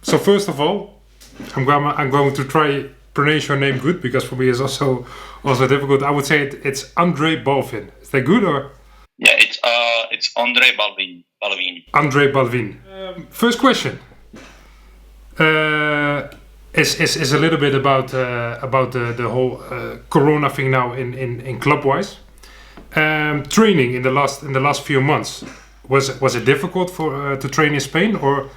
So first of all, I'm going to try pronounce your name good because for me it's also difficult. I would say it's Ondrej Balvin. Is that good or? Yeah, it's Ondrej Balvin. Ondrej Balvin. First question is a little bit about the whole Corona thing now in club wise. Training in the last few months, was it difficult for to train in Spain, or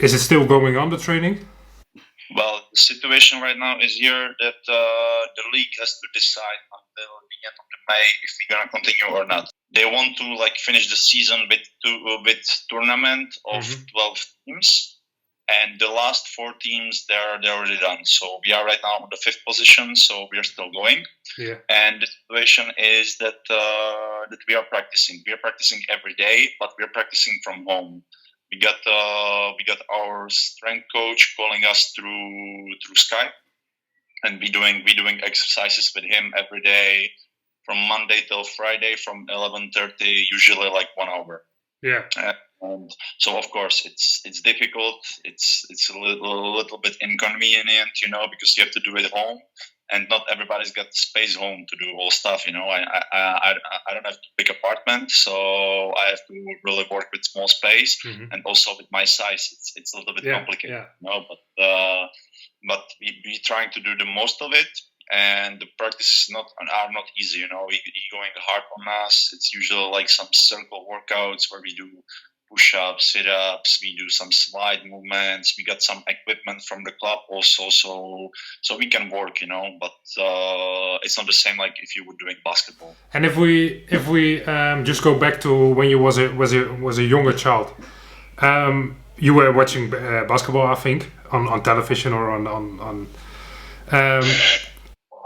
is it still going on, the training? Well, the situation right now is here that the league has to decide until the end of May if we're gonna continue or not. They want to finish the season with tournament of 12 teams, and the last 4 teams they're already done. So we are right now on the 5th position, so we are still going. Yeah. And the situation is that that we are practicing. We are practicing every day, but we are practicing from home. We got our strength coach calling us through Skype, and we doing exercises with him every day from Monday till Friday from 11:30, usually 1 hour. Yeah. And so of course it's difficult. It's a little bit inconvenient, because you have to do it at home, and not everybody's got space home to do all stuff. I don't have to big apartment, so I have to really work with small space, and also with my size, it's a little bit complicated. Yeah. But we trying to do the most of it. And the practices are not easy, We're going hard on us. It's usually some circle workouts where we do push-ups, sit-ups. We do some slide movements. We got some equipment from the club also, so we can work, But it's not the same like if you were doing basketball. And if we just go back to when you was a younger child, you were watching basketball, I think, on television or on.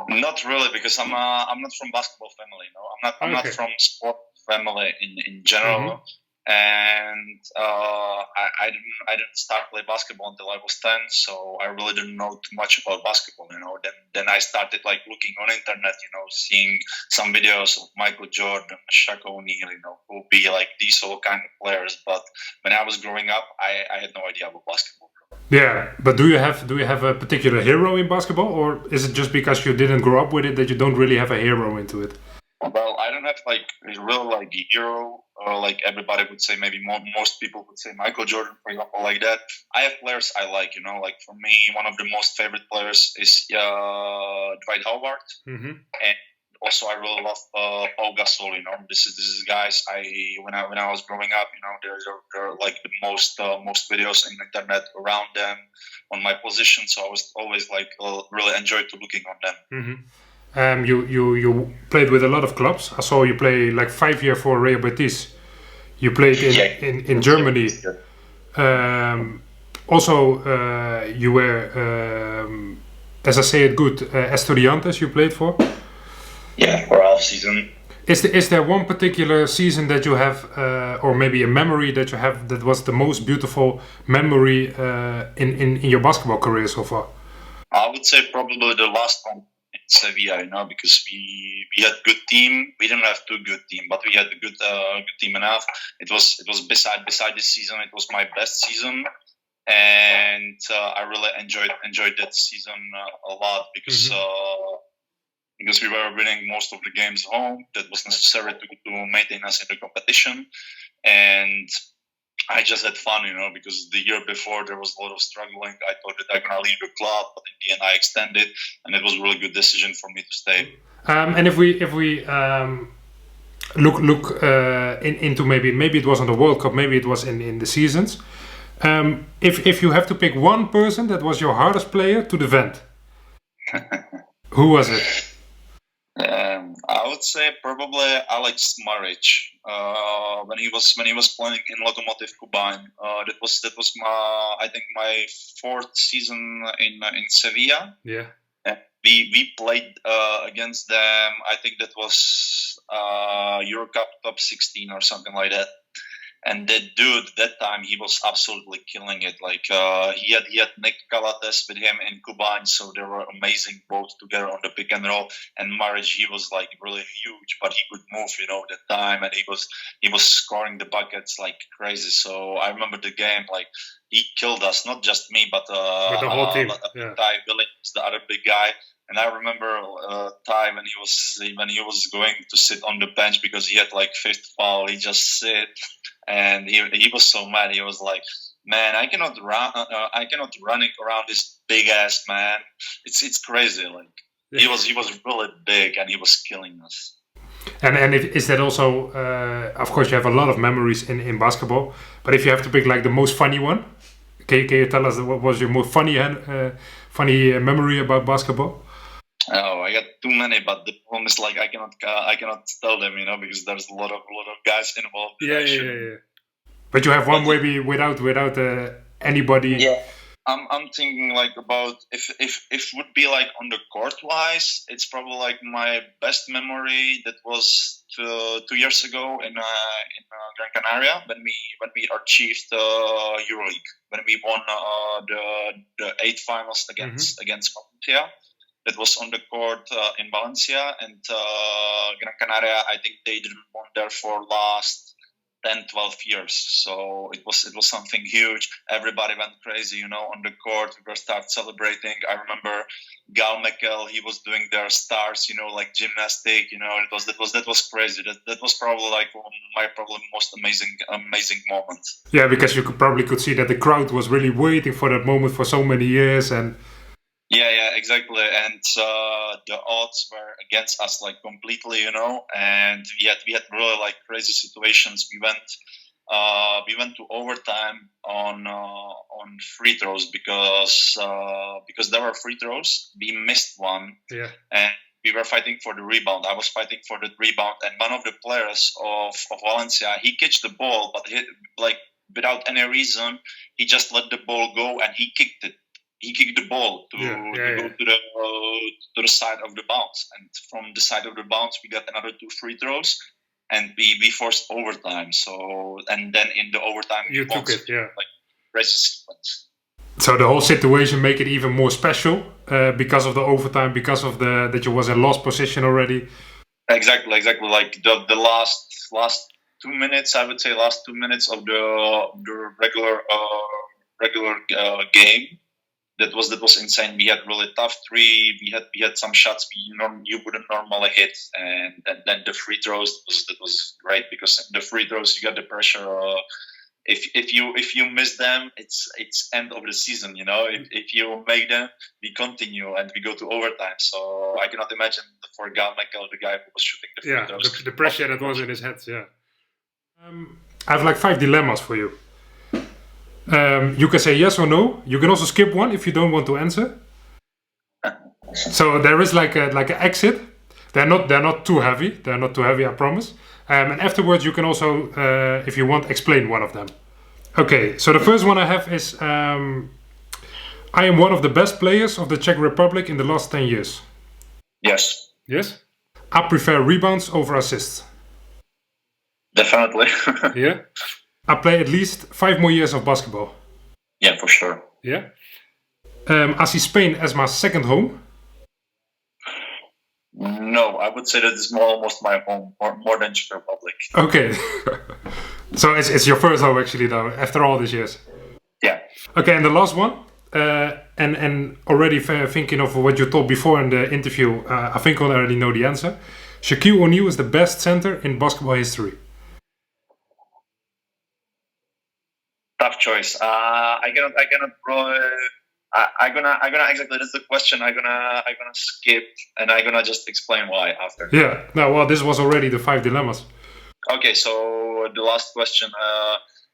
Not really, because I'm not from basketball family. I'm not from sport family in general, and I didn't start play basketball until I was 10. So I really didn't know too much about basketball. Then I started looking on internet, seeing some videos of Michael Jordan, Shaq O'Neal, Kobe, these all kind of players. But when I was growing up, I had no idea about basketball. Yeah, but do you have a particular hero in basketball, or is it just because you didn't grow up with it that you don't really have a hero into it? Well, I don't have a real hero, or everybody would say. Maybe most people would say Michael Jordan, for example, like that. I have players I like. For me, one of the most favorite players is Dwight Howard, and also I really love Paul Gasol. This is guys when I was growing up. They're the most videos on the internet around them on my position. So I was always really enjoyed to looking on them. You played with a lot of clubs. I saw you play 5 years for Real Betis. You played in Germany. Also, you were, as I say it good, Estudiantes you played for. Yeah, for half season. Is there one particular season that you have, or maybe a memory that you have that was the most beautiful memory in your basketball career so far? I would say probably the last one in Sevilla, because we had a good team. We didn't have too good team, but we had a good team enough. It was beside this season. It was my best season, and I really enjoyed that season a lot because we were winning most of the games home. That was necessary to maintain us in the competition, and I just had fun, because the year before there was a lot of struggling. I thought that I'm gonna leave the club, but in the end I extended, and it was a really good decision for me to stay. And if we look into maybe it was on the World Cup, maybe it was in the seasons. If you have to pick one person that was your hardest player to defend, who was it? I would say probably Alex Maric. When he was playing in Lokomotiv Kuban, that was my 4th season in Sevilla. Yeah. We played against them. I think that was Euro Cup top 16 or something like that. And that dude, that time, he was absolutely killing it. Like he had Nick Calates with him in Kuban, so they were amazing both together on the pick and roll. And Maric, he was like really huge, but he could move, that time, and he was scoring the buckets like crazy. So I remember the game, like he killed us, not just me, but the whole team. Yeah. Ty Williams, the other big guy. And I remember Ty when he was going to sit on the bench because he had like fifth foul. He just sit, and he was so mad. He was like, "Man, I cannot running around this big ass man. It's crazy." Like he was really big, and he was killing us. And is that also? Of course, you have a lot of memories in basketball. But if you have to pick like the most funny one, can you tell us what was your most funny memory about basketball? Oh, I got too many, but the problem is like I cannot tell them, because there's a lot of guys involved. Yeah. But you have one maybe without anybody. Yeah, I'm thinking like about if would be like on the court wise, it's probably like my best memory that was 2 years ago in Gran Canaria when we achieved EuroLeague, when we won the 8 finals against Valencia. That was on the court in Valencia, and Gran Canaria, I think they didn't won there for last 10, 12 years. So it was something huge. Everybody went crazy, on the court. We were start celebrating. I remember Gal McKell, he was doing their stars, like gymnastic. That was crazy. That was probably like my most amazing moment. Yeah, because you could see that the crowd was really waiting for that moment for so many years. And yeah, exactly. And the odds were against us like completely, and we had really like crazy situations. We went to overtime on free throws because there were free throws. We missed one, and we were fighting for the rebound. I was fighting for the rebound, and one of the players of Valencia, he catched the ball, but without any reason, he just let the ball go and he kicked it. He kicked the ball to go to the side of the bounce, and from the side of the bounce, we got another 2 free throws, and we forced overtime. So, and then in the overtime, you took it, like crazy sequence. So the whole situation make it even more special because of the overtime, because of that you was in lost position already. Exactly. Like the last 2 minutes, I would say, last 2 minutes of the regular game. That was insane. We had really tough 3. We had some shots you wouldn't normally hit, and then the free throws that was great because in the free throws you got the pressure. If you miss them, it's end of the season. If you make them, we continue and we go to overtime. So I cannot imagine for Gal McKell, the guy who was shooting the free throws. The pressure that was in his head. Yeah. I have like 5 dilemmas for you. You can say yes or no. You can also skip one if you don't want to answer. So there is like an exit. They're not too heavy. They're not too heavy, I promise. And afterwards, you can also, if you want, explain one of them. Okay. So the first one I have is, I am one of the best players of the Czech Republic in the last 10 years. Yes. Yes. I prefer rebounds over assists. Definitely. Yeah. I play at least 5 more years of basketball. Yeah, for sure. Yeah. I see Spain as my second home. No, I would say that it's almost my home, more than Czech Republic. Okay. So it's your first home actually though, after all these years. Yeah. Okay, and the last one, and already thinking of what you told before in the interview, I think I already know the answer. Shaquille O'Neal is the best center in basketball history. Tough choice. I cannot probably. I'm gonna exactly. That's the question. I'm gonna skip, and I'm gonna just explain why after. Yeah. No. Well, this was already the 5 dilemmas. Okay. So the last question.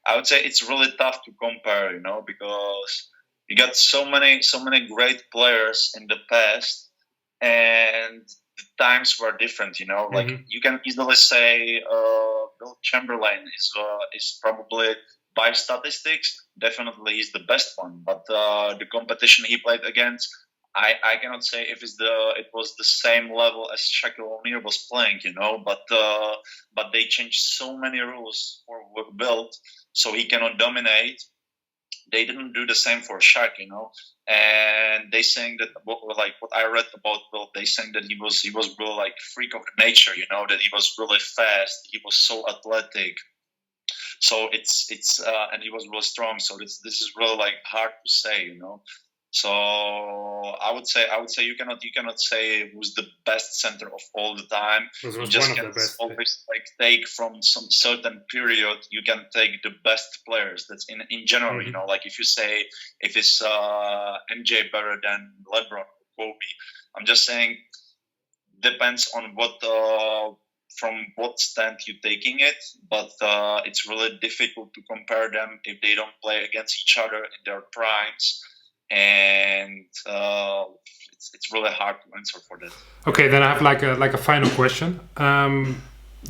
I would say it's really tough to compare. Because you got so many great players in the past, and the times were different. Like you can easily say Bill Chamberlain is probably, by statistics, definitely is the best one. But the competition he played against, I cannot say if it was the same level as Shaquille O'Neal was playing, but they changed so many rules for Wilt, so he cannot dominate. They didn't do the same for Shaq, and they saying that what I read about Wilt, they saying that he was really like freak of nature, that he was really fast, he was so athletic. So it's and he was really strong. So this is really like hard to say. So I would say you cannot say who's the best center of all the time. Was You one just of the can best. always like take from some certain period. You can take the best players. That's in general. Mhm. Like if you say if it's MJ better than LeBron or Kobe, I'm just saying depends on what from what stand you're taking it, but it's really difficult to compare them if they don't play against each other in their primes, and it's really hard to answer for that. Okay, then I have like a final question.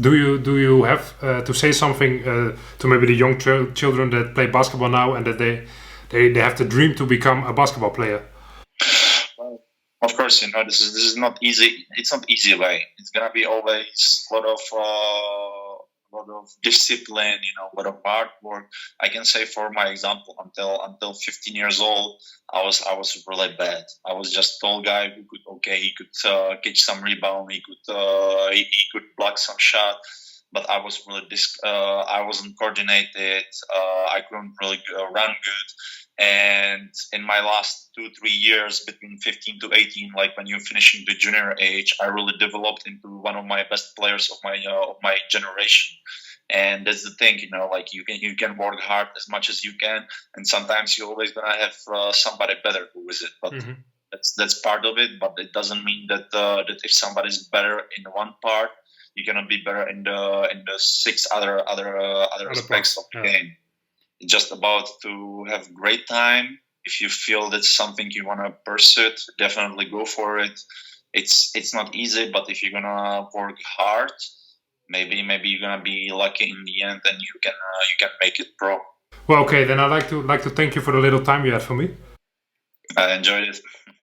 Do you have to say something to maybe the young children that play basketball now and that they have the dream to become a basketball player? Well, of course, this is not easy. It's not easy way. It's gonna be always a lot of discipline. A lot of hard work. I can say for my example, until 15 years old, I was really bad. I was just tall guy who could catch some rebound. He could block some shot. But I was really I wasn't coordinated. I couldn't really run good. And in my last 2-3 years, between 15 to 18, like when you're finishing the junior age, I really developed into one of my best players of my generation. And that's the thing, like you can work hard as much as you can, and sometimes you're always gonna have somebody better who is it. But Mhm. that's part of it. But it doesn't mean that if somebody's better in one part, you cannot be better in the six other aspects parts, of the yeah. game. It's just about to have great time. If you feel that's something you want to pursue, definitely go for it. It's not easy, but if you're gonna work hard, maybe you're gonna be lucky in the end, and you can make it pro. Well, okay, then I'd like to thank you for the little time you had for me. I enjoyed it.